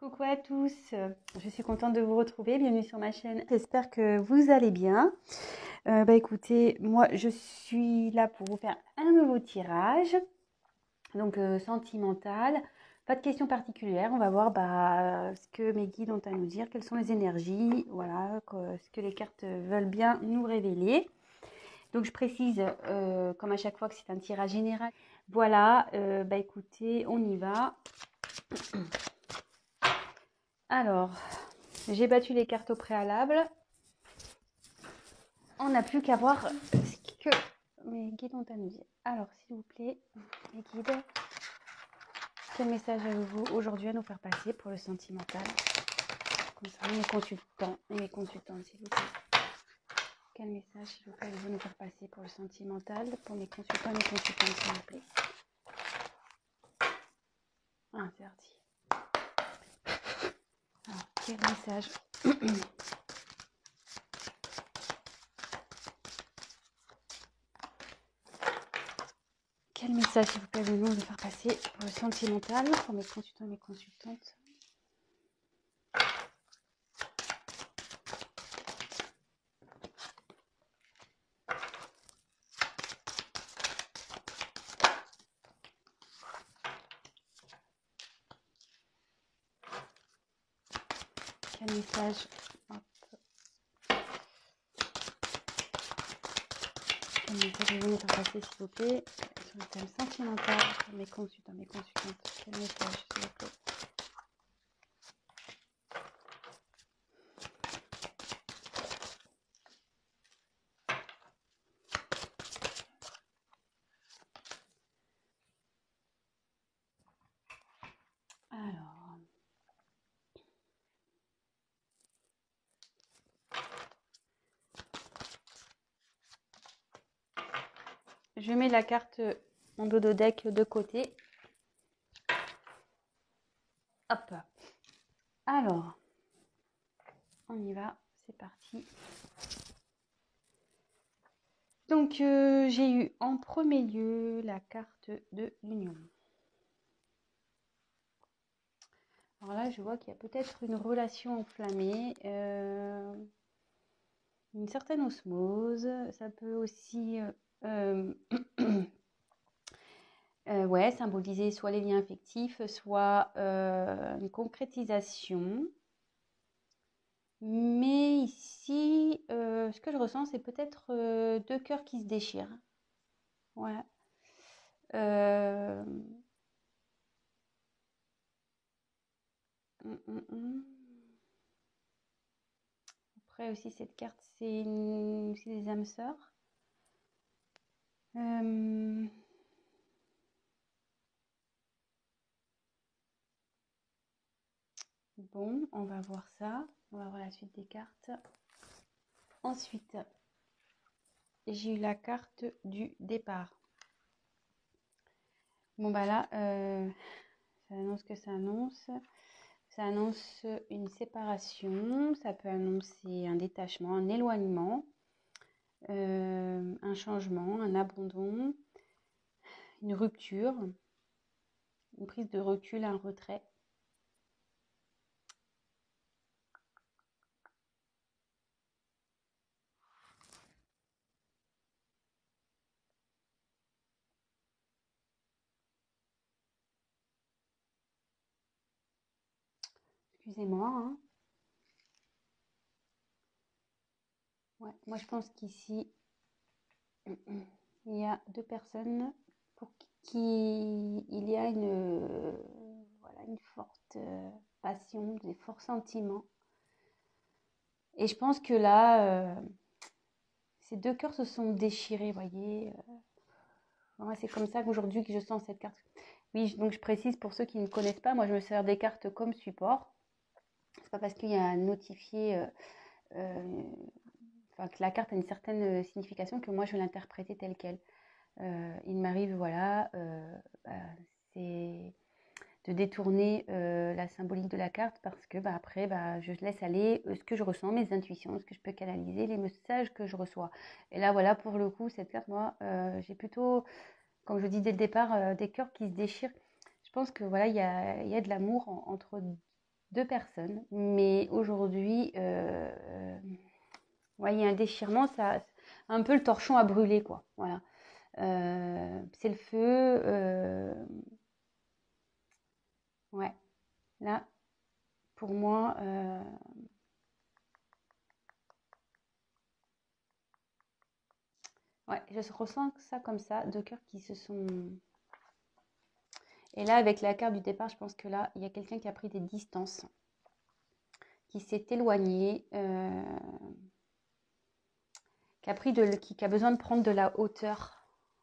Coucou à tous, je suis contente de vous retrouver, bienvenue sur ma chaîne, j'espère que vous allez bien. Écoutez, moi je suis là pour vous faire un nouveau tirage, donc sentimental, pas de questions particulières, on va voir ce que mes guides ont à nous dire, quelles sont les énergies, voilà, ce que les cartes veulent bien nous révéler. Donc je précise, comme à chaque fois, que c'est un tirage général. Voilà, écoutez, on y va. Alors, j'ai battu les cartes au préalable. On n'a plus qu'à voir ce que mes guides ont à nous dire. Alors, s'il vous plaît, mes guides, quel message avez-vous aujourd'hui à nous faire passer pour le sentimental concernant mes consultants et mes consultantes, s'il vous plaît? Quel message, s'il vous plaît, avez-vous nous faire passer pour le sentimental, pour mes consultants et mes consultantes, s'il vous plaît? Interdit. Alors, quel message Quel message, s'il vous plaît, avez-vous nous faire passer pour le sentimental, pour mes consultants et mes consultantes? Quel message? Hop. Quel message avez-vous nous faire passer, s'il vous plaît, sur le thème sentimental pour mes consultants, mes consultantes? Quel message, s'il vous plaît? Alors, je mets la carte en dos de deck de côté. Hop. Alors, on y va, c'est parti. Donc, j'ai eu en premier lieu la carte de l'union. Alors là, je vois qu'il y a peut-être une relation enflammée, une certaine osmose. Ça peut aussi ouais, symboliser soit les liens affectifs, soit une concrétisation. Mais ici, ce que je ressens, c'est peut-être deux cœurs qui se déchirent. Ouais. Euh, Après aussi, cette carte, c'est des âmes sœurs. Bon, on va voir ça. On va voir la suite des cartes. Ensuite, j'ai eu la carte du départ. Bon, là, ça annonce que ça annonce. Ça annonce une séparation. Ça peut annoncer un détachement, un éloignement, un changement, un abandon, une rupture, une prise de recul, un retrait. Excusez-moi, hein. Ouais, moi, je pense qu'ici, il y a deux personnes pour qui il y a voilà, une forte passion, des forts sentiments. Et je pense que là, ces deux cœurs se sont déchirés, voyez. Ouais, c'est comme ça qu'aujourd'hui que je sens cette carte. Oui, donc je précise pour ceux qui ne connaissent pas, moi je me sers des cartes comme support. C'est pas parce qu'il y a un notifié, que la carte a une certaine signification que moi je vais l'interpréter telle qu'elle. Il m'arrive, voilà, c'est de détourner la symbolique de la carte parce que après, je laisse aller ce que je ressens, mes intuitions, ce que je peux canaliser, les messages que je reçois. Et là, voilà, pour le coup, cette carte, moi, j'ai plutôt, comme je dis dès le départ, des cœurs qui se déchirent. Je pense que voilà, il y a de l'amour entre deux personnes. Mais aujourd'hui, ouais, il y a un déchirement, ça, un peu le torchon à brûler, quoi. Voilà. C'est le feu. Ouais, là, pour moi, ouais, je ressens ça comme ça, deux cœurs qui se sont. Et là, avec la carte du départ, je pense que là, il y a quelqu'un qui a pris des distances, qui s'est éloigné, qui a besoin de prendre de la hauteur.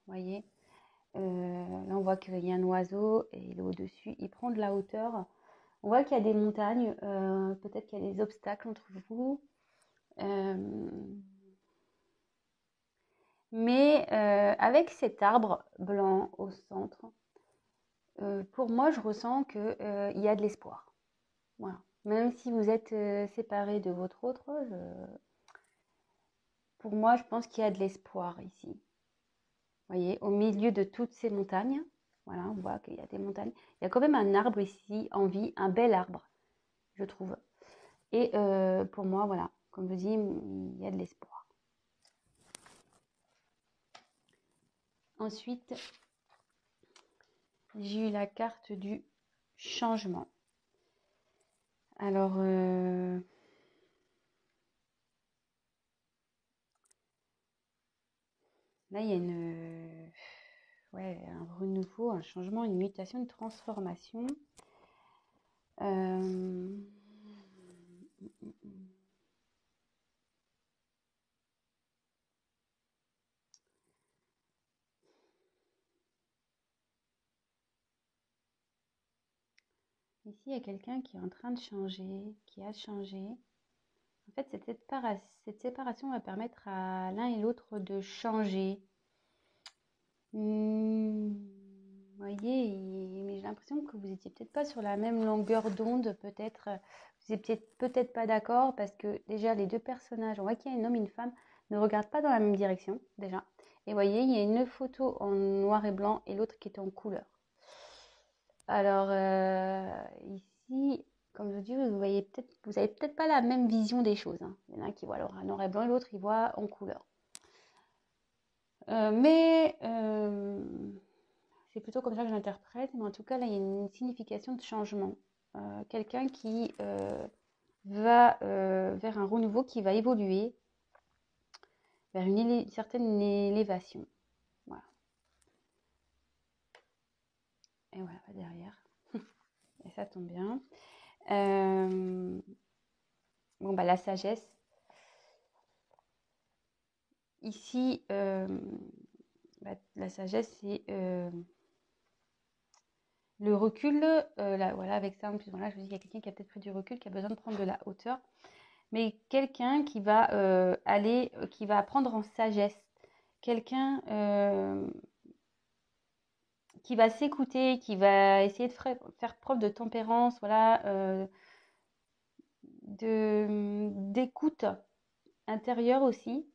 Vous voyez, là, on voit qu'il y a un oiseau et il est au-dessus. Il prend de la hauteur. On voit qu'il y a des montagnes, peut-être qu'il y a des obstacles entre vous. Mais avec cet arbre blanc au centre, pour moi, je ressens qu'il y a de l'espoir. Voilà. Même si vous êtes séparés de votre autre, pour moi, je pense qu'il y a de l'espoir ici. Vous voyez, au milieu de toutes ces montagnes, voilà, on voit qu'il y a des montagnes. Il y a quand même un arbre ici en vie, un bel arbre, je trouve. Et pour moi, voilà, comme je dis, il y a de l'espoir. Ensuite, j'ai eu la carte du changement. Alors, là, il y a ouais, un renouveau, un changement, une mutation, une transformation. Ici, il y a quelqu'un qui est en train de changer, qui a changé. En fait, cette séparation va permettre à l'un et l'autre de changer. Vous voyez, mais j'ai l'impression que vous étiez peut-être pas sur la même longueur d'onde, peut-être. Vous n'étiez peut-être pas d'accord parce que déjà, les deux personnages, on voit qu'il y a un homme et une femme, ne regardent pas dans la même direction, déjà. Et vous voyez, il y a une photo en noir et blanc et l'autre qui est en couleur. Alors, ici, comme je vous dis, vous avez peut-être pas la même vision des choses, hein. Il y en a un qui voit alors en noir et blanc et l'autre, il voit en couleur. Mais c'est plutôt comme ça que j'interprète. Mais en tout cas, là, il y a une signification de changement. Quelqu'un qui va vers un renouveau, qui va évoluer vers une certaine élévation. Voilà. Et voilà, derrière. Et ça tombe bien. Bon, bah, la sagesse. Ici, la sagesse, c'est le recul. Là, voilà, avec ça, en plus, voilà, je vous dis qu'il y a quelqu'un qui a peut-être pris du recul, qui a besoin de prendre de la hauteur. Mais quelqu'un qui va qui va apprendre en sagesse. Quelqu'un qui va s'écouter, qui va essayer de faire preuve de tempérance, voilà, d'écoute intérieure aussi.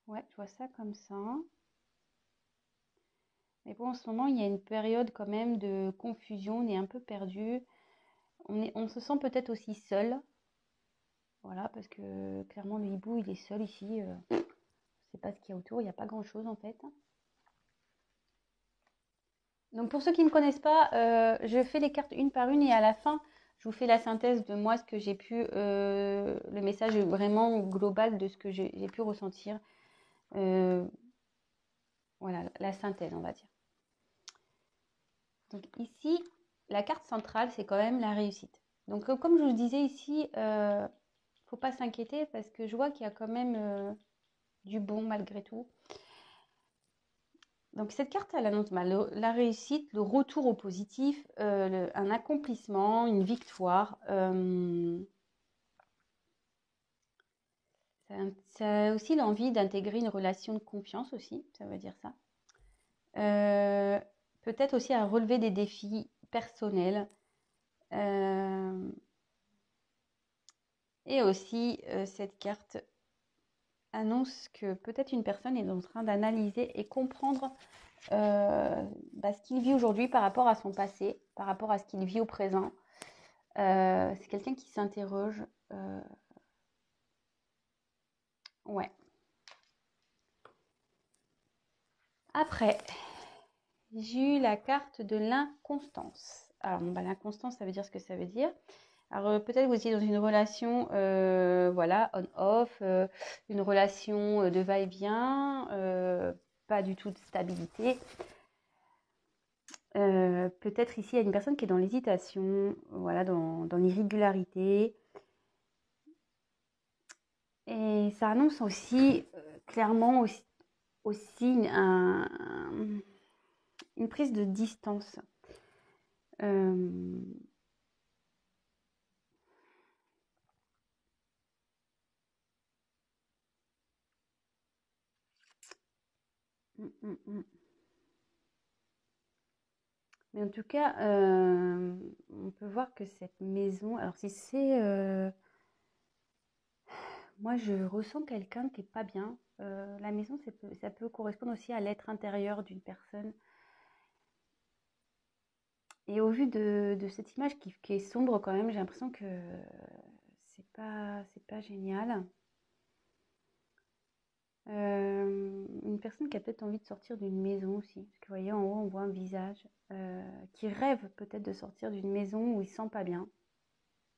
Ouais, je vois ça comme ça. Mais bon, en ce moment, il y a une période quand même de confusion, on est un peu perdu. On se sent peut-être aussi seul. Voilà, parce que clairement, le hibou, il est seul ici. Je ne sais pas ce qu'il y a autour, il n'y a pas grand-chose en fait. Donc pour ceux qui ne me connaissent pas, je fais les cartes une par une et à la fin, je vous fais la synthèse de moi, ce que j'ai pu, le message vraiment global de ce que j'ai pu ressentir. Voilà, la synthèse, on va dire. Donc ici, la carte centrale, c'est quand même la réussite. Donc comme je vous disais ici, faut pas s'inquiéter parce que je vois qu'il y a quand même du bon malgré tout. Donc cette carte, elle annonce la réussite, le retour au positif, un accomplissement, une victoire. Ça a aussi l'envie d'intégrer une relation de confiance aussi, ça veut dire ça. Peut-être aussi à relever des défis personnels. Et aussi cette carte annonce que peut-être une personne est en train d'analyser et comprendre ce qu'il vit aujourd'hui par rapport à son passé, par rapport à ce qu'il vit au présent. C'est quelqu'un qui s'interroge. Ouais. Après, j'ai eu la carte de l'inconstance. Alors, l'inconstance, ça veut dire ce que ça veut dire. Alors, peut-être vous étiez dans une relation, voilà, on-off, une relation de va-et-vient, pas du tout de stabilité. Peut-être ici, il y a une personne qui est dans l'hésitation, voilà, dans l'irrégularité. Et ça annonce aussi, clairement, aussi une prise de distance. Euh, mm, mm, mm. Mais en tout cas, on peut voir que cette maison, alors si c'est, moi je ressens quelqu'un qui est pas bien. La maison, ça peut correspondre aussi à l'être intérieur d'une personne. Et au vu de cette image qui est sombre quand même, j'ai l'impression que c'est pas génial. Une personne qui a peut-être envie de sortir d'une maison aussi. Parce que vous voyez, en haut, on voit un visage qui rêve peut-être de sortir d'une maison où il ne se sent pas bien.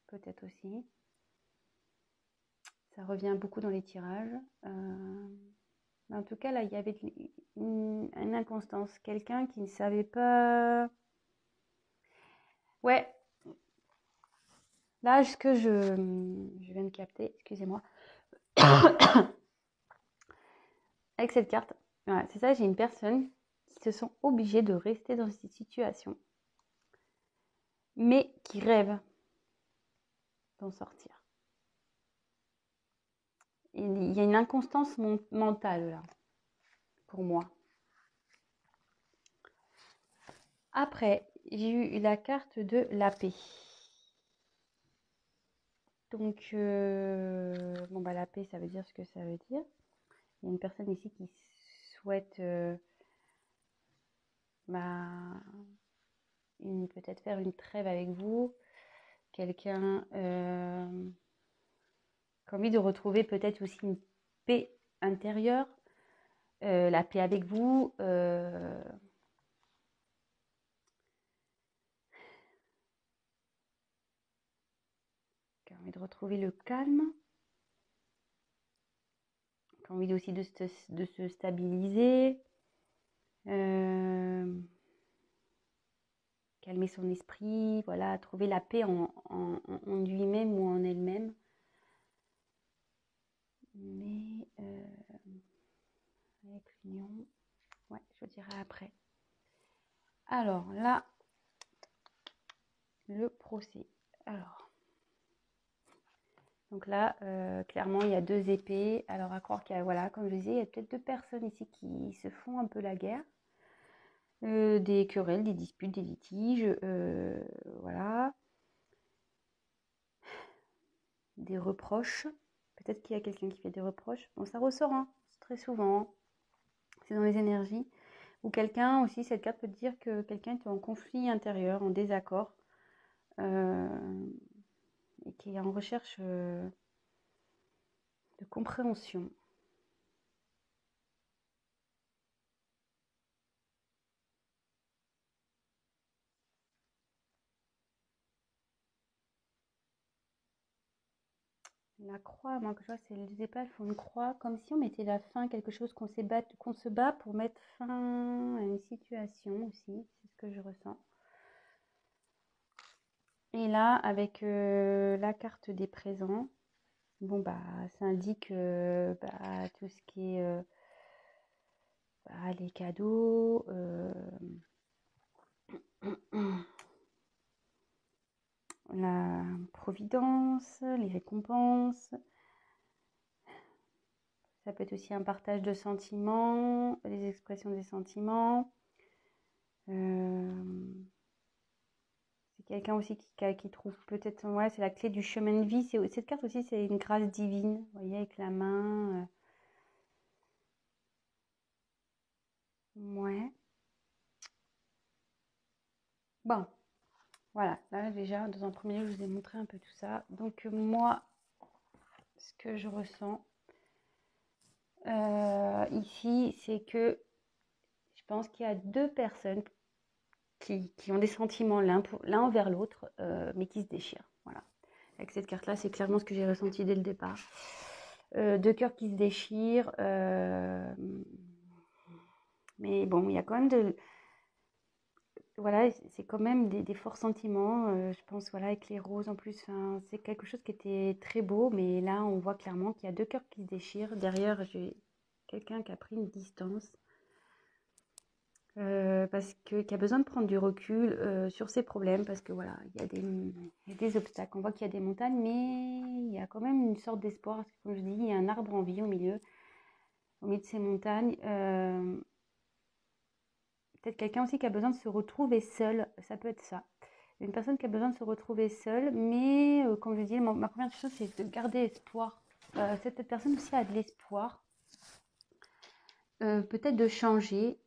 Peut-être aussi. Ça revient beaucoup dans les tirages. Mais en tout cas, là, il y avait une inconstance. Quelqu'un qui ne savait pas... Ouais, là, ce que je viens de capter, excusez-moi. Avec cette carte, voilà, c'est ça, j'ai une personne qui se sent obligée de rester dans cette situation, mais qui rêve d'en sortir. Il y a une inconstance mentale là, pour moi. Après, j'ai eu la carte de la paix. Donc, la paix, ça veut dire ce que ça veut dire. Il y a une personne ici qui souhaite peut-être faire une trêve avec vous. Quelqu'un qui a envie de retrouver peut-être aussi une paix intérieure, la paix avec vous. Qui a envie de retrouver le calme. Qui a envie aussi de se stabiliser. Calmer son esprit, voilà, trouver la paix en lui-même ou en elle-même. Mais avec l'union, ouais, je dirais après. Alors là, le procès. Alors, donc là, clairement, il y a deux épées. Alors à croire qu'il y a, voilà, comme je disais, il y a peut-être deux personnes ici qui se font un peu la guerre. Des querelles, des disputes, des litiges, voilà. Des reproches. Peut-être qu'il y a quelqu'un qui fait des reproches. Bon, ça ressort, hein, très souvent. Hein. C'est dans les énergies. Ou quelqu'un aussi, cette carte peut dire que quelqu'un est en conflit intérieur, en désaccord, et qui est en recherche de compréhension. La croix, moi que je vois, c'est les épées font une croix, comme si on mettait la fin à quelque chose qu'on se bat pour mettre fin à une situation aussi, c'est ce que je ressens. Et là, avec la carte des présents, bon ça indique tout ce qui est les cadeaux, la providence, les récompenses. Ça peut être aussi un partage de sentiments, les expressions des sentiments. C'est quelqu'un aussi qui trouve peut-être, ouais, c'est la clé du chemin de vie. Cette carte aussi, c'est une grâce divine, vous voyez, avec la main. Voilà, là déjà, dans un premier lieu, je vous ai montré un peu tout ça. Donc moi, ce que je ressens ici, c'est que je pense qu'il y a deux personnes qui ont des sentiments l'un envers l'autre, mais qui se déchirent. Voilà. Avec cette carte-là, c'est clairement ce que j'ai ressenti dès le départ. Deux cœurs qui se déchirent. Mais bon, il y a quand même voilà, c'est quand même des forts sentiments. Je pense, voilà, avec les roses en plus, c'est quelque chose qui était très beau, mais là, on voit clairement qu'il y a deux cœurs qui se déchirent. Derrière, j'ai quelqu'un qui a pris une distance. Parce que qui a besoin de prendre du recul sur ses problèmes, parce que voilà, il y a des obstacles. On voit qu'il y a des montagnes, mais il y a quand même une sorte d'espoir. Parce que, comme je dis, il y a un arbre en vie au milieu de ces montagnes. Peut-être quelqu'un aussi qui a besoin de se retrouver seul, ça peut être ça. Une personne qui a besoin de se retrouver seule, mais comme je dis, ma première chose, c'est de garder espoir. Cette personne aussi a de l'espoir. Peut-être de changer.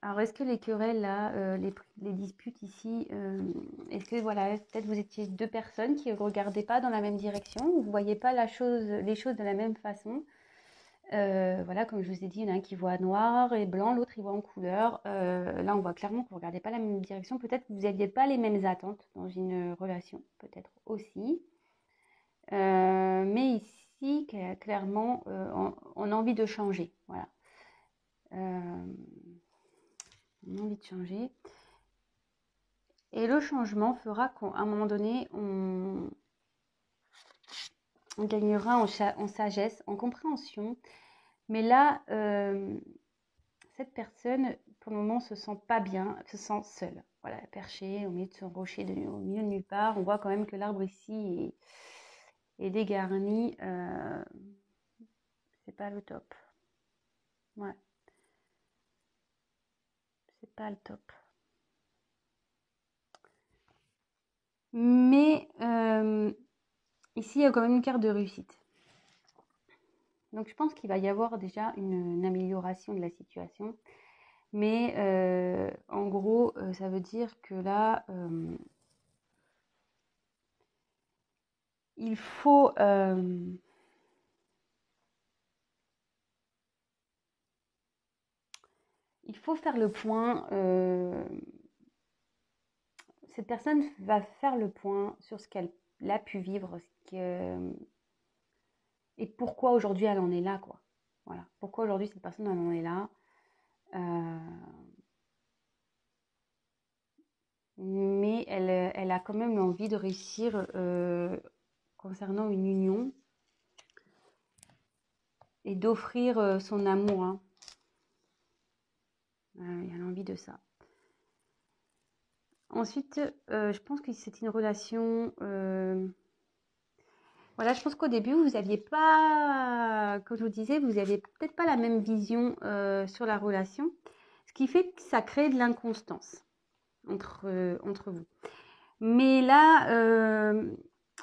Alors, est-ce que les querelles, là, les disputes ici, est-ce que, voilà, peut-être vous étiez deux personnes qui ne regardaient pas dans la même direction, vous ne voyez pas les choses de la même façon. Voilà, comme je vous ai dit, il y en a un qui voit noir et blanc, l'autre il voit en couleur. Là, on voit clairement que vous ne regardez pas la même direction. Peut-être que vous n'aviez pas les mêmes attentes dans une relation, peut-être aussi. Mais ici, clairement, on a envie de changer. Voilà. On a envie de changer. Et le changement fera qu'à un moment donné, on gagnera en sagesse, en compréhension. Mais là, cette personne, pour le moment, se sent pas bien, se sent seule. Voilà, perchée au milieu de son rocher, au milieu de nulle part. On voit quand même que l'arbre ici est dégarni. C'est pas le top. Ouais, c'est pas le top. Mais ici, il y a quand même une carte de réussite. Donc, je pense qu'il va y avoir déjà une amélioration de la situation. Mais en gros, ça veut dire que là, il faut faire le point. Cette personne va faire le point sur ce qu'elle a pu vivre, et pourquoi aujourd'hui elle en est là, quoi. Voilà. Pourquoi aujourd'hui cette personne elle en est là. Mais elle a quand même envie de réussir concernant une union et d'offrir son amour. Hein. Elle a envie de ça. Ensuite, je pense que c'est une relation. Voilà, je pense qu'au début, vous n'aviez pas, comme je vous disais, vous n'aviez peut-être pas la même vision sur la relation, ce qui fait que ça crée de l'inconstance entre vous. Mais là,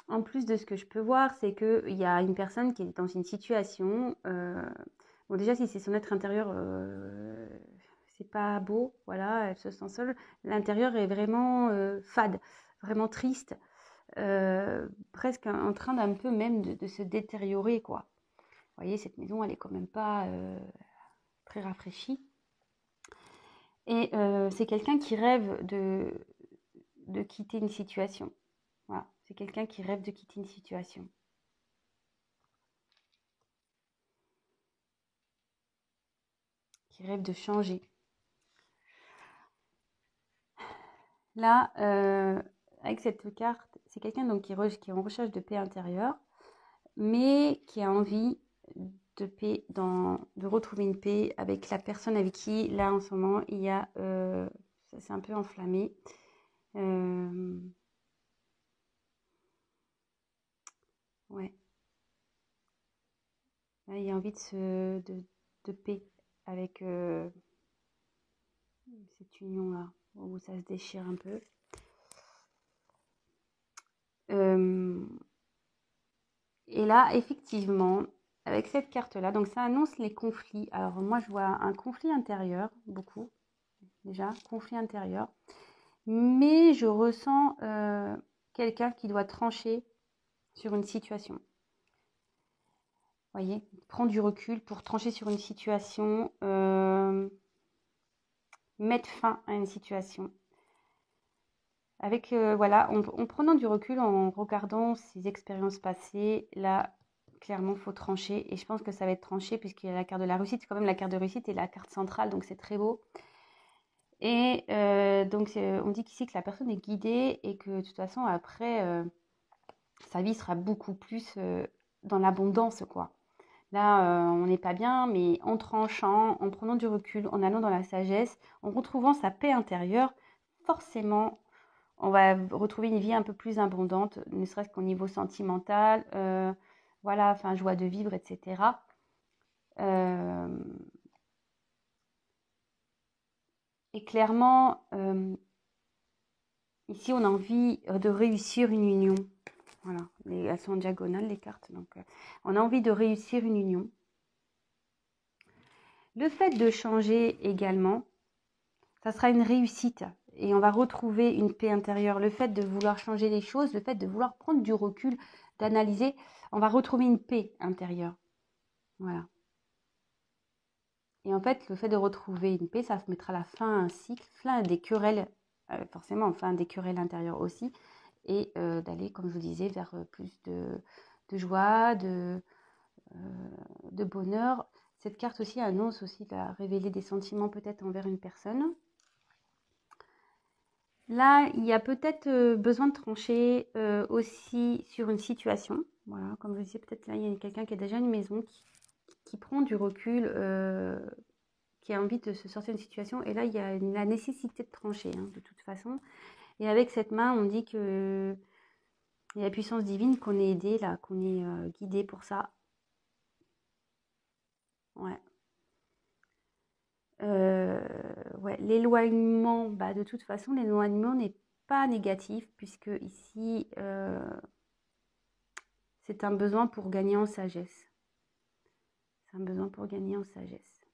en plus de ce que je peux voir, c'est qu'il y a une personne qui est dans une situation. Bon, déjà, si c'est son être intérieur, c'est pas beau, voilà, elle se sent seule. L'intérieur est vraiment fade, vraiment triste, presque en train d'un peu même de se détériorer, quoi. Vous voyez, cette maison, elle est quand même pas très rafraîchie. Et c'est quelqu'un qui rêve de quitter une situation. Voilà, c'est quelqu'un qui rêve de quitter une situation. Qui rêve de changer. Là, avec cette carte, c'est quelqu'un donc qui est en recherche de paix intérieure, mais qui a envie de paix, de retrouver une paix avec la personne avec qui, là, en ce moment, il y a... ça s'est un peu enflammé. Ouais. Là, il y a envie de paix avec cette union-là, où ça se déchire un peu. Et là, effectivement, avec cette carte-là, donc ça annonce les conflits. Alors moi, je vois un conflit intérieur, beaucoup. déjà, conflit intérieur. Mais je ressens quelqu'un qui doit trancher sur une situation. Vous voyez, prendre du recul pour trancher sur une situation, mettre fin à une situation. Avec, voilà, en prenant du recul, en regardant ses expériences passées, là, clairement, il faut trancher. Et je pense que ça va être tranché puisqu'il y a la carte de la réussite. Quand même, la carte de réussite est la carte centrale, donc c'est très beau. Et donc, on dit qu'ici que la personne est guidée et que de toute façon, après, sa vie sera beaucoup plus dans l'abondance, quoi. Là, on n'est pas bien, mais en tranchant, en prenant du recul, en allant dans la sagesse, en retrouvant sa paix intérieure, forcément, on va retrouver une vie un peu plus abondante, ne serait-ce qu'au niveau sentimental, voilà, enfin, joie de vivre, etc. Et clairement, ici, on a envie de réussir une union. Voilà, elles sont en diagonale, les cartes. Donc, on a envie de réussir une union. Le fait de changer également, ça sera une réussite. Et on va retrouver une paix intérieure. Le fait de vouloir changer les choses, le fait de vouloir prendre du recul, d'analyser, on va retrouver une paix intérieure. Voilà. Et en fait, le fait de retrouver une paix, ça se mettra la fin à un cycle, fin à des querelles, forcément, fin à des querelles intérieures aussi, et d'aller, comme je vous disais, vers plus de joie, de bonheur. Cette carte aussi annonce aussi de révéler des sentiments peut-être envers une personne. Là, il y a peut-être besoin de trancher aussi sur une situation. Voilà, comme je vous disais, peut-être là, il y a quelqu'un qui a déjà une maison, qui prend du recul, qui a envie de se sortir d'une situation. Et là, il y a la nécessité de trancher, hein, de toute façon. Et avec cette main, on dit que il y a la puissance divine, qu'on est aidé, là, qu'on est guidé pour ça. Ouais. Ouais, l'éloignement, bah, de toute façon, l'éloignement n'est pas négatif, puisque ici, c'est un besoin pour gagner en sagesse. C'est un besoin pour gagner en sagesse.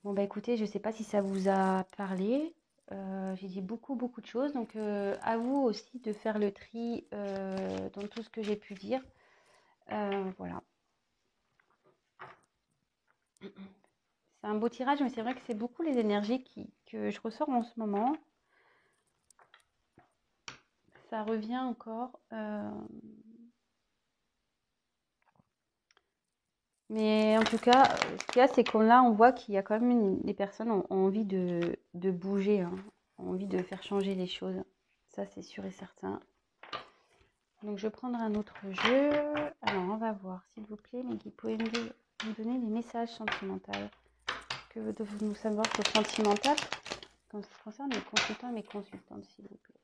Bon, bah écoutez, je ne sais pas si ça vous a parlé. J'ai dit beaucoup de choses. Donc, à vous aussi de faire le tri dans tout ce que j'ai pu dire. Voilà. C'est un beau tirage, mais c'est vrai que c'est beaucoup les énergies que je ressors en ce moment. Ça revient encore. Mais en tout cas, ce qu'il y a, c'est qu'on là, on voit qu'il y a quand même des personnes ont envie de bouger, hein, ont envie de faire changer les choses. Ça, c'est sûr et certain. Donc, je vais prendre un autre jeu. Alors, on va voir, s'il vous plaît, mais vous pouvez me donner des messages sentimentaux. Que devons-nous savoir sur sentimental comme ça concerne mes consultants et mes consultantes, s'il vous plaît.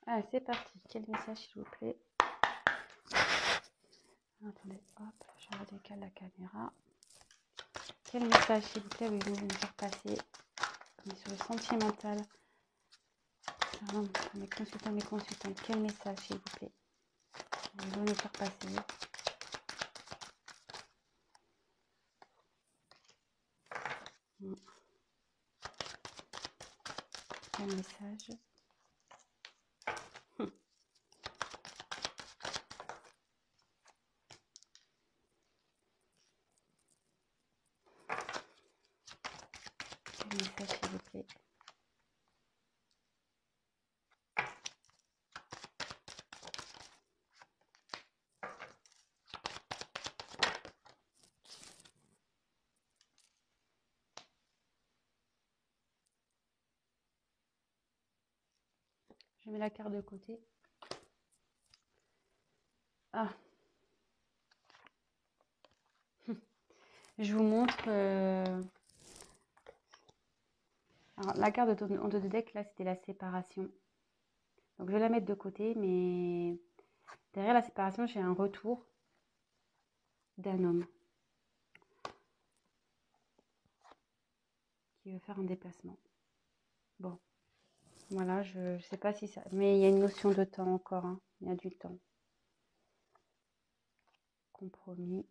Allez, c'est parti. Quel message, s'il vous plaît? Attendez, hop, je redécale la caméra. Quel message, s'il vous plaît, voulez-vous nous faire passer? On est sur le sentimental. Mes consultants, mes consultantes, quel message, s'il vous plaît, voulez-vous nous faire passer? Quel message? Quel message, s'il vous plaît? Je mets la carte de côté. Ah. Je vous montre. Alors, la carte en deux de deck, là, c'était la séparation. Donc, je vais la mettre de côté, mais derrière la séparation, j'ai un retour d'un homme qui veut faire un déplacement. Bon, voilà, je ne sais pas si ça... Mais il y a une notion de temps encore, hein. Il y a du temps. compromis.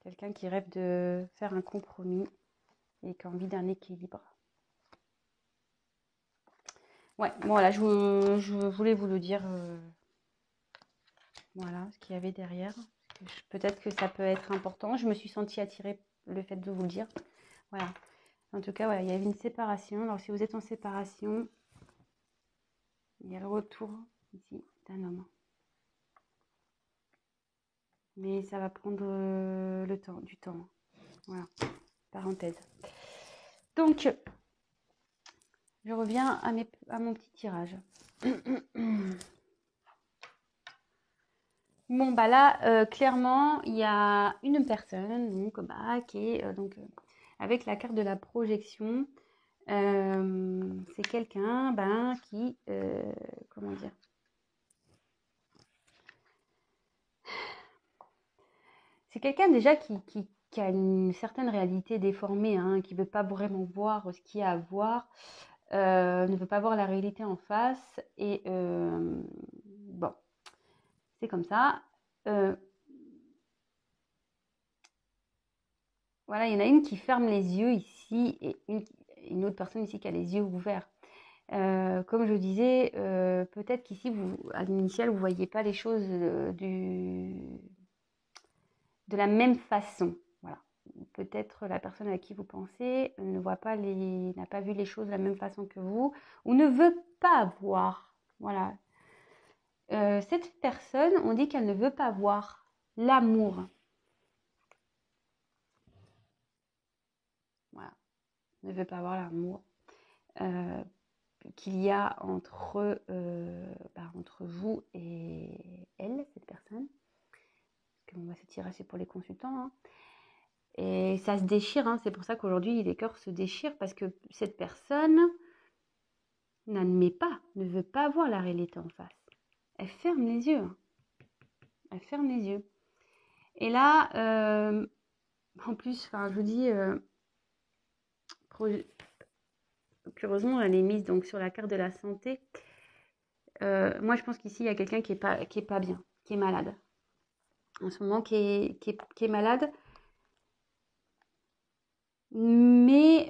Quelqu'un qui rêve de faire un compromis et qui a envie d'un équilibre. Ouais, bon, voilà, je voulais vous le dire. Voilà, ce qu'il y avait derrière. Peut-être que ça peut être important. Je me suis sentie attirée le fait de vous le dire. Voilà. En tout cas, voilà, il y avait une séparation. Alors, si vous êtes en séparation, il y a le retour ici d'un homme. Mais ça va prendre du temps. Voilà, parenthèse. Donc, je reviens à mon petit tirage. Bon, bah là, clairement, il y a une personne donc, qui est avec la carte de la projection. C'est quelqu'un qui, comment dire, c'est quelqu'un déjà qui a une certaine réalité déformée, hein, qui ne veut pas vraiment voir ce qu'il y a à voir, ne veut pas voir la réalité en face. Et bon, c'est comme ça. Voilà, il y en a une qui ferme les yeux ici et une autre personne ici qui a les yeux ouverts. Comme je disais, peut-être qu'ici, à l'initial, vous ne voyez pas les choses de la même façon. Voilà. Peut-être la personne à qui vous pensez n'a pas vu les choses de la même façon que vous, ou ne veut pas voir. Voilà. Cette personne, on dit qu'elle ne veut pas voir l'amour. Voilà. Ne veut pas voir l'amour qu'il y a entre vous et elle, cette personne. Parce qu'on va se tirer assez pour les consultants. Hein. Et ça se déchire, hein. C'est pour ça qu'aujourd'hui les cœurs se déchirent, parce que cette personne n'admet pas, ne veut pas voir la réalité en face. Elle ferme les yeux. Hein. Elle ferme les yeux. Et là, en plus, je vous dis, curieusement, elle est mise donc sur la carte de la santé. Moi, je pense qu'ici, il y a quelqu'un qui est pas bien, qui est malade. En ce moment, qui est malade. Mais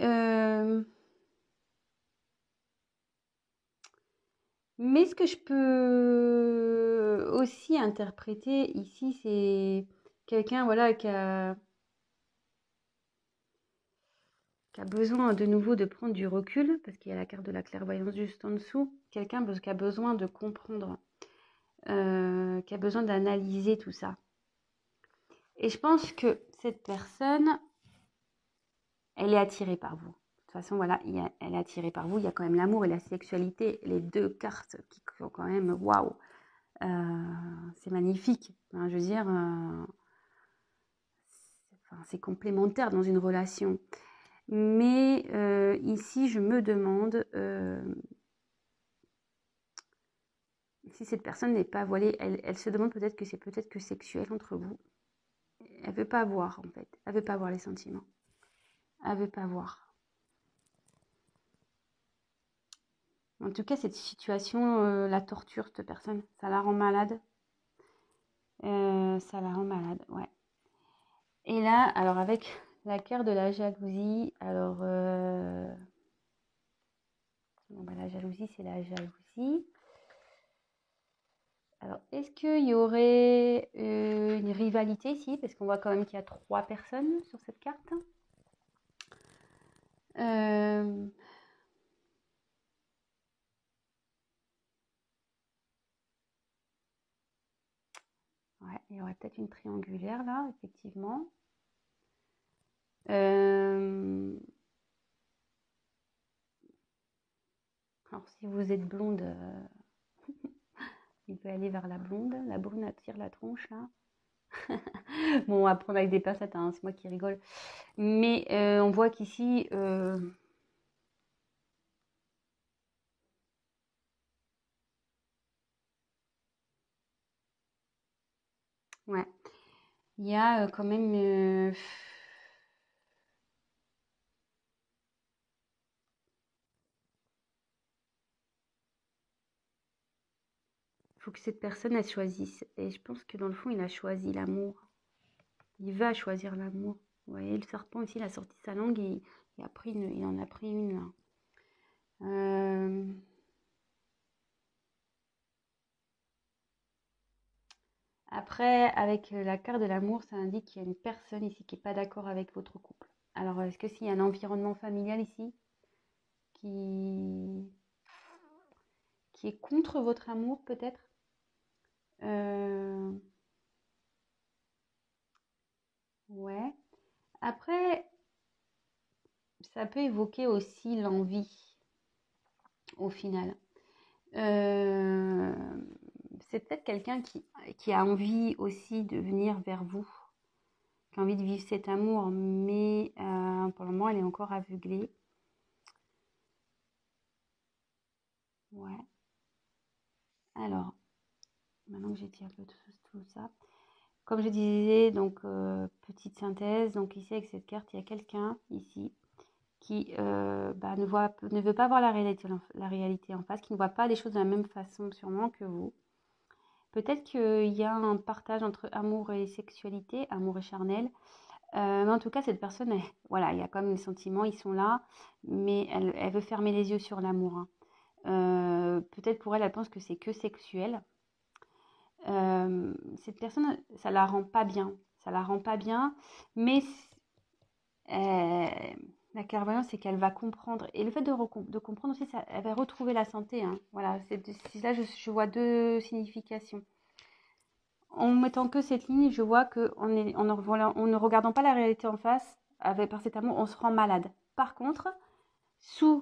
ce que je peux aussi interpréter ici, c'est quelqu'un voilà, qui a besoin de nouveau de prendre du recul, parce qu'il y a la carte de la clairvoyance juste en dessous. Quelqu'un qui a besoin de comprendre, qui a besoin d'analyser tout ça. Et je pense que cette personne, elle est attirée par vous. De toute façon, voilà, elle est attirée par vous. Il y a quand même l'amour et la sexualité, les deux cartes qui sont quand même waouh. C'est magnifique. Enfin, je veux dire, c'est complémentaire dans une relation. Mais ici, je me demande si cette personne n'est pas voilée. Elle se demande peut-être que c'est peut-être que sexuel entre vous. Elle veut pas voir, en fait. Elle veut pas voir les sentiments. Elle veut pas voir. En tout cas, cette situation la torture, cette personne. Ça la rend malade. Ça la rend malade, ouais. Et là, alors avec la carte de la jalousie, alors la jalousie, c'est la jalousie. Alors, est-ce qu'il y aurait une rivalité ici? Parce qu'on voit quand même qu'il y a 3 personnes sur cette carte. Ouais, il y aurait peut-être une triangulaire là, effectivement. Alors, si vous êtes blonde, il peut aller vers la blonde. La brune attire la tronche là. Bon, on va prendre avec des pincettes, hein, c'est moi qui rigole. Mais on voit qu'ici, ouais, il y a quand même... faut que cette personne, elle choisisse. Et je pense que dans le fond, il a choisi l'amour. Il va choisir l'amour. Vous voyez, le serpent aussi, il a sorti sa langue et il en a pris une là. Après, avec la carte de l'amour, ça indique qu'il y a une personne ici qui n'est pas d'accord avec votre couple. Alors, est-ce que s'il y a un environnement familial ici qui, qui est contre votre amour, peut-être? Ouais. Après, ça peut évoquer aussi l'envie, au final. C'est peut-être quelqu'un qui a envie aussi de venir vers vous, qui a envie de vivre cet amour, mais pour le moment, elle est encore aveuglée. Ouais. Alors, maintenant que j'ai dit un peu tout ça, comme je disais, donc petite synthèse, donc ici avec cette carte, il y a quelqu'un ici qui ne veut pas voir la réalité en face, qui ne voit pas les choses de la même façon sûrement que vous. Peut-être qu'il y a un partage entre amour et sexualité, amour et charnel. Mais en tout cas, cette personne, voilà, il y a quand même les sentiments, ils sont là, mais elle veut fermer les yeux sur l'amour, hein. Peut-être pour elle, elle pense que c'est que sexuel. Cette personne, ça la rend pas bien. Ça la rend pas bien, mais la clairvoyance, c'est qu'elle va comprendre. Et le fait de comprendre aussi, ça, elle va retrouver la santé, hein. Voilà, là, je vois deux significations. En mettant que cette ligne, je vois qu'en ne regardant pas la réalité en face, par cet amour, on se rend malade. Par contre,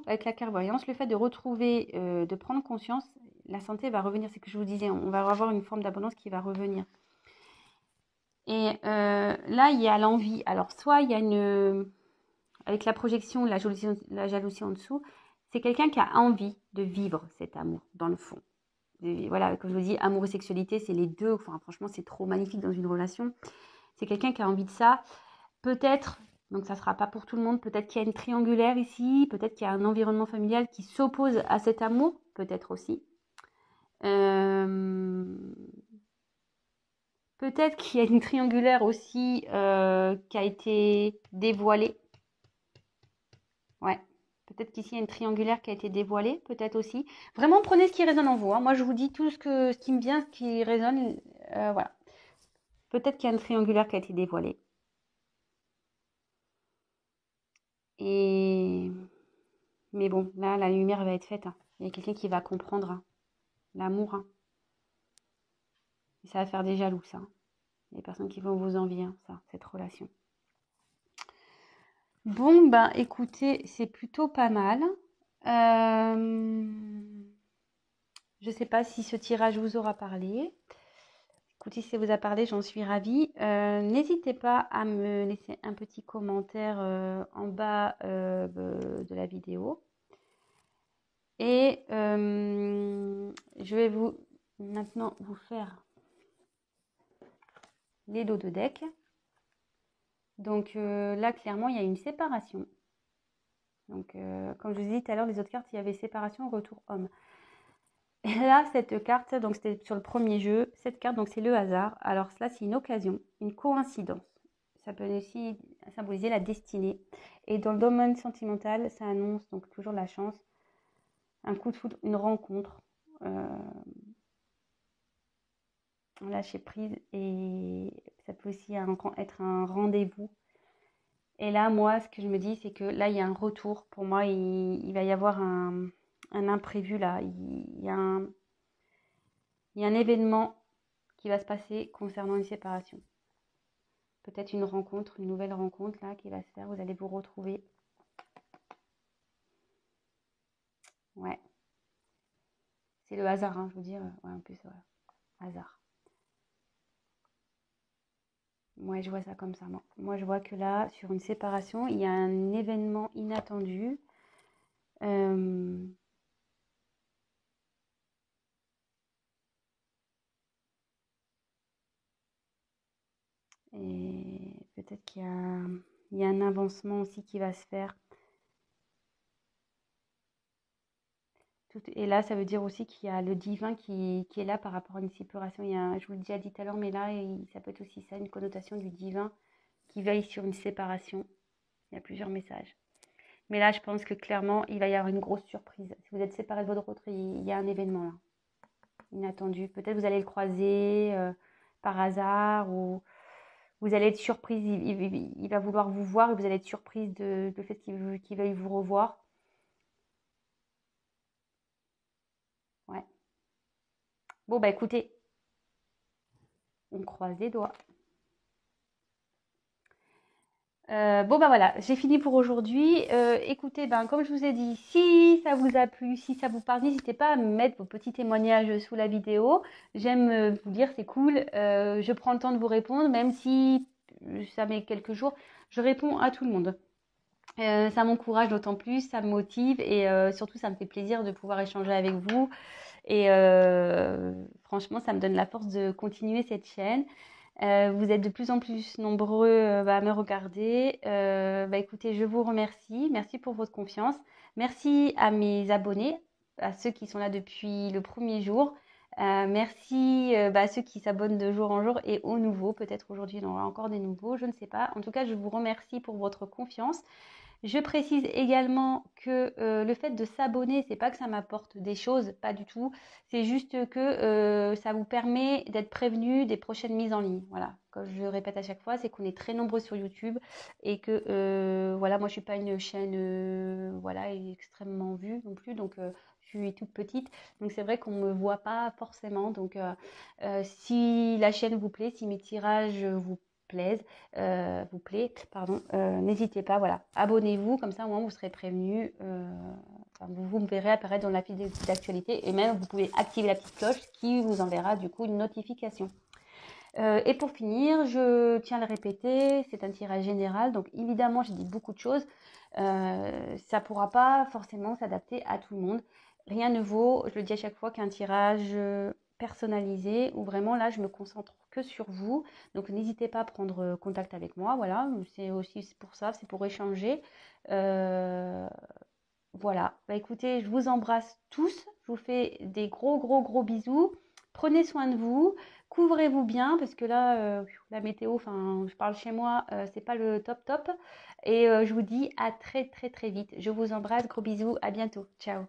avec la clairvoyance, le fait de retrouver, de prendre conscience, la santé va revenir. C'est ce que je vous disais, on va avoir une forme d'abondance qui va revenir. Et là, il y a l'envie. Alors, soit il y a avec la projection, la jalousie en dessous, c'est quelqu'un qui a envie de vivre cet amour, dans le fond. Et voilà, comme je vous dis, amour et sexualité, c'est les deux. Enfin, franchement, c'est trop magnifique dans une relation. C'est quelqu'un qui a envie de ça. Peut-être, donc ça ne sera pas pour tout le monde, peut-être qu'il y a une triangulaire ici, peut-être qu'il y a un environnement familial qui s'oppose à cet amour, peut-être aussi. Peut-être qu'il y a une triangulaire aussi qui a été dévoilée. Ouais. Peut-être qu'ici, il y a une triangulaire qui a été dévoilée, peut-être aussi. Vraiment, prenez ce qui résonne en vous, hein. Moi, je vous dis tout ce qui me vient, ce qui résonne. Voilà. Peut-être qu'il y a une triangulaire qui a été dévoilée. Mais bon, là, la lumière va être faite, hein. Il y a quelqu'un qui va comprendre, hein, l'amour, hein. Et ça va faire des jaloux, ça, hein. Les personnes qui vont vous envier, hein, ça, cette relation. Bon, ben, écoutez, c'est plutôt pas mal. Je ne sais pas si ce tirage vous aura parlé. Écoutez, si ça vous a parlé, j'en suis ravie. N'hésitez pas à me laisser un petit commentaire en bas de la vidéo. Et je vais maintenant vous faire les dos de deck. Donc là, clairement, il y a une séparation. Donc, comme je vous ai dit tout à l'heure, les autres cartes, il y avait séparation, retour homme. Et là, cette carte, donc c'était sur le premier jeu, cette carte, donc c'est le hasard. Alors cela, c'est une occasion, une coïncidence. Ça peut aussi symboliser la destinée. Et dans le domaine sentimental, ça annonce donc toujours la chance, un coup de foudre, une rencontre, lâcher prise. Et ça peut aussi être un rendez-vous. Et là, moi, ce que je me dis, c'est que là, il y a un retour. Pour moi, il va y avoir un imprévu là. Il y a un événement qui va se passer concernant une séparation. Peut-être une rencontre, une nouvelle rencontre là qui va se faire. Vous allez vous retrouver. Ouais. C'est le hasard, hein, je vous dis. Ouais, en plus, ouais. Hasard. Ouais, je vois ça comme ça. Moi, je vois que là, sur une séparation, il y a un événement inattendu. Et peut-être qu'il y a un avancement aussi qui va se faire. Et là, ça veut dire aussi qu'il y a le divin qui est là par rapport à une séparation. Je vous l'ai déjà dit tout à l'heure, mais là, ça peut être aussi ça, une connotation du divin qui veille sur une séparation. Il y a plusieurs messages. Mais là, je pense que clairement, il va y avoir une grosse surprise. Si vous êtes séparés de votre autre, il y a un événement là, inattendu. Peut-être vous allez le croiser par hasard ou vous allez être surprise. Il va vouloir vous voir et vous allez être surprise de le fait qu'il veuille vous revoir. Ouais. Bon, bah écoutez, on croise les doigts. Bon bah voilà, j'ai fini pour aujourd'hui. Écoutez, ben comme je vous ai dit, si ça vous a plu, si ça vous parle, n'hésitez pas à me mettre vos petits témoignages sous la vidéo. J'aime vous dire, c'est cool. Je prends le temps de vous répondre, même si ça met quelques jours. Je réponds à tout le monde. Ça m'encourage d'autant plus, ça me motive et surtout ça me fait plaisir de pouvoir échanger avec vous. Et franchement, ça me donne la force de continuer cette chaîne. Vous êtes de plus en plus nombreux à me regarder. Écoutez, je vous remercie. Merci pour votre confiance. Merci à mes abonnés, à ceux qui sont là depuis le premier jour. Merci à ceux qui s'abonnent de jour en jour et aux nouveaux. Peut-être aujourd'hui, il y en aura encore des nouveaux, je ne sais pas. En tout cas, je vous remercie pour votre confiance. Je précise également que le fait de s'abonner, c'est pas que ça m'apporte des choses, pas du tout. C'est juste que ça vous permet d'être prévenu des prochaines mises en ligne. Voilà, comme je le répète à chaque fois, c'est qu'on est très nombreux sur YouTube et que voilà, moi je suis pas une chaîne voilà extrêmement vue non plus, donc je suis toute petite, donc c'est vrai qu'on me voit pas forcément. Donc si la chaîne vous plaît, si mes tirages vous plaît, pardon, n'hésitez pas, voilà, abonnez-vous, comme ça au moins vous serez prévenus, vous me verrez apparaître dans la file d'actualité et même vous pouvez activer la petite cloche qui vous enverra du coup une notification. Et pour finir, je tiens à le répéter, c'est un tirage général, donc évidemment j'ai dit beaucoup de choses, ça ne pourra pas forcément s'adapter à tout le monde. Rien ne vaut, je le dis à chaque fois, qu'un tirage personnalisé où vraiment là je me concentre que sur vous. Donc n'hésitez pas à prendre contact avec moi, voilà, c'est aussi pour ça, c'est pour échanger. Voilà, écoutez, je vous embrasse tous, je vous fais des gros gros gros bisous. Prenez soin de vous, couvrez-vous bien parce que là, la météo, enfin, je parle chez moi, c'est pas le top top. Et je vous dis à très très très vite. Je vous embrasse, gros bisous, à bientôt, ciao.